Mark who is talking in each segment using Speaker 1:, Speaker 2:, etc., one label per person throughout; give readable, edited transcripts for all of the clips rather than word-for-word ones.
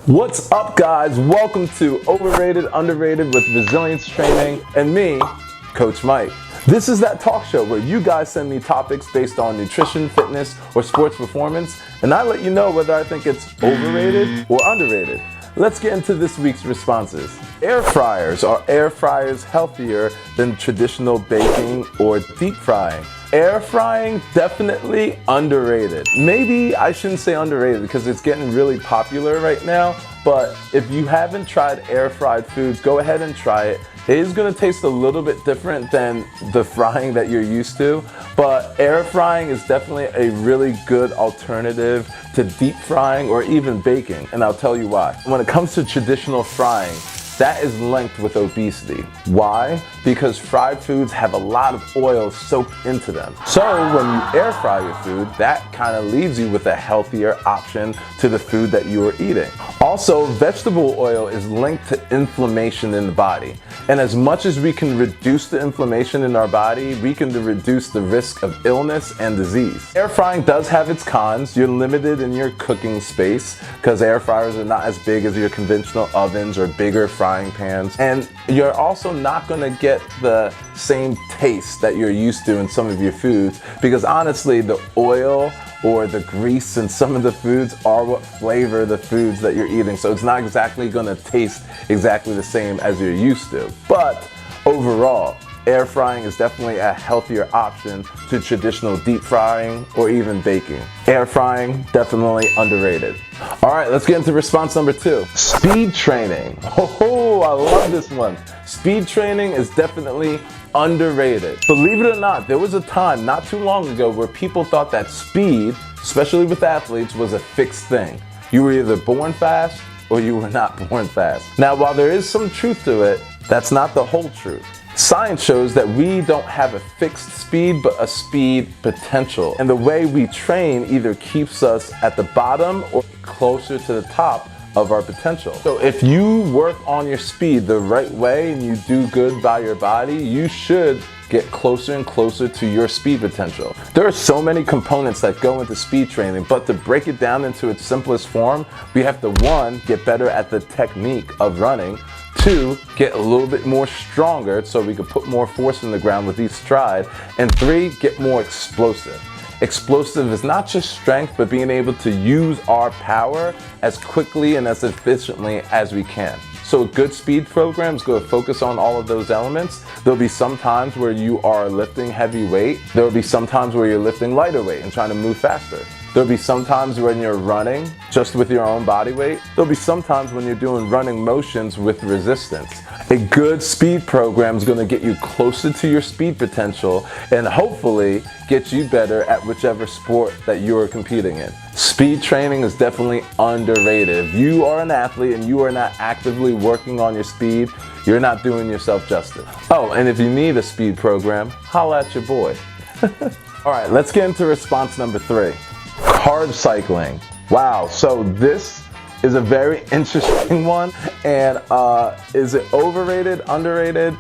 Speaker 1: What's up, guys? Welcome to Overrated, Underrated with Resilience Training and me, Coach Mike. This is that talk show where you guys send me topics based on nutrition, fitness, or sports performance, and I let you know whether I think it's overrated or underrated. Let's get into this week's responses. Air fryers. Are air fryers healthier than traditional baking or deep frying? Air frying, definitely underrated. Maybe I shouldn't say underrated because it's getting really popular right now, but if you haven't tried air fried foods, go ahead and try it. It is gonna taste a little bit different than the frying that you're used to, but air frying is definitely a really good alternative to deep frying or even baking, and I'll tell you why. When it comes to traditional frying, that is linked with obesity. Why? Because fried foods have a lot of oil soaked into them. So when you air fry your food, that kind of leaves you with a healthier option to the food that you are eating. Also, vegetable oil is linked to inflammation in the body. And as much as we can reduce the inflammation in our body, we can reduce the risk of illness and disease. Air frying does have its cons. You're limited in your cooking space because air fryers are not as big as your conventional ovens or bigger frying pans. And you're also not gonna get the same taste that you're used to in some of your foods because honestly, the oil or the grease in some of the foods are what flavor the foods that you're eating. So it's not exactly gonna taste exactly the same as you're used to. But overall, air frying is definitely a healthier option to traditional deep frying or even baking. Air frying, definitely underrated. All right, let's get into response number 2. Speed training. Oh, I love this one. Speed training is definitely underrated. Believe it or not, there was a time not too long ago where people thought that speed, especially with athletes, was a fixed thing. You were either born fast or you were not born fast. Now, while there is some truth to it, that's not the whole truth. Science shows that we don't have a fixed speed, but a speed potential. And the way we train either keeps us at the bottom or closer to the top of our potential. So if you work on your speed the right way and you do good by your body, you should get closer and closer to your speed potential. There are so many components that go into speed training, but to break it down into its simplest form, we have to 1, get better at the technique of running, 2, get a little bit more stronger so we can put more force in the ground with each stride, and 3, get more explosive. Explosive is not just strength, but being able to use our power as quickly and as efficiently as we can. So a good speed program is going to focus on all of those elements. There'll be some times where you are lifting heavy weight. There'll be some times where you're lifting lighter weight and trying to move faster. There'll be some times when you're running just with your own body weight. There'll be some times when you're doing running motions with resistance. A good speed program is going to get you closer to your speed potential and hopefully get you better at whichever sport that you're competing in. Speed training is definitely underrated. If you are an athlete and you are not actively working on your speed, you're not doing yourself justice. Oh, and if you need a speed program, holla at your boy. All right, let's get into response number 3. Carb cycling. Wow, so this is a very interesting one. And is it overrated, underrated?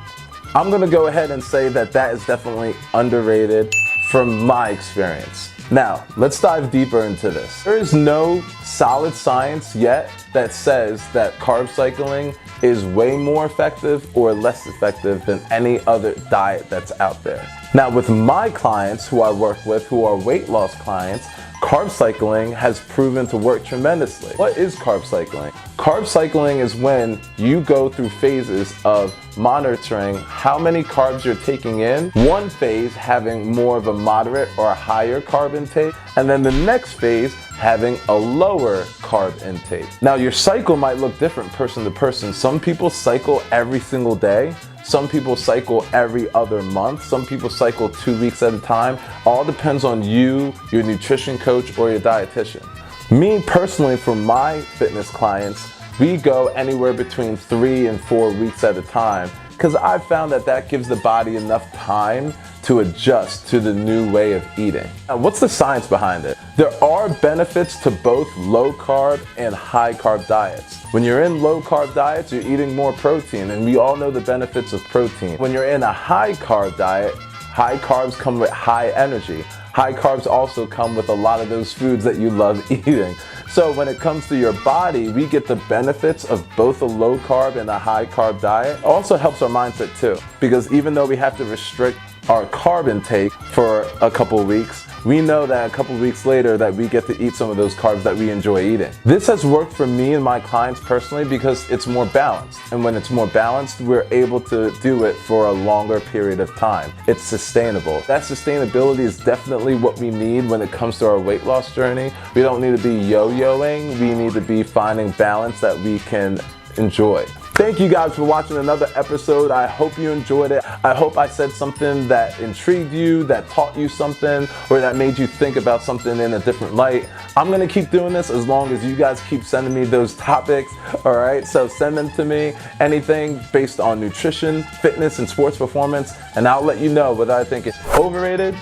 Speaker 1: I'm gonna go ahead and say that that is definitely underrated from my experience. Now, let's dive deeper into this. There is no solid science yet that says that carb cycling is way more effective or less effective than any other diet that's out there. Now, with my clients who I work with, who are weight loss clients, carb cycling has proven to work tremendously. What is carb cycling? Carb cycling is when you go through phases of monitoring how many carbs you're taking in, one phase having more of a moderate or a higher carb intake, and then the next phase having a lower carb intake. Now, your cycle might look different person to person. Some people cycle every single day. Some people cycle every other month. Some people cycle 2 weeks at a time. All depends on you, your nutrition coach, or your dietitian. Me personally, for my fitness clients, we go anywhere between 3 and 4 weeks at a time because I've found that that gives the body enough time to adjust to the new way of eating. Now, what's the science behind it? There are benefits to both low carb and high carb diets. When you're in low carb diets, you're eating more protein, and we all know the benefits of protein. When you're in a high carb diet, high carbs come with high energy. High carbs also come with a lot of those foods that you love eating. So when it comes to your body, we get the benefits of both a low carb and a high carb diet. It also helps our mindset too, because even though we have to restrict our carb intake for a couple weeks, we know that a couple weeks later that we get to eat some of those carbs that we enjoy eating. This has worked for me and my clients personally because it's more balanced. And when it's more balanced, we're able to do it for a longer period of time. It's sustainable. That sustainability is definitely what we need when it comes to our weight loss journey. We don't need to be yo-yoing. We need to be finding balance that we can enjoy. Thank you guys for watching another episode. I hope you enjoyed it. I hope I said something that intrigued you, that taught you something, or that made you think about something in a different light. I'm gonna keep doing this as long as you guys keep sending me those topics, all right? So send them to me, anything based on nutrition, fitness, and sports performance, and I'll let you know whether I think it's overrated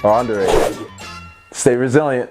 Speaker 1: or underrated. Stay resilient.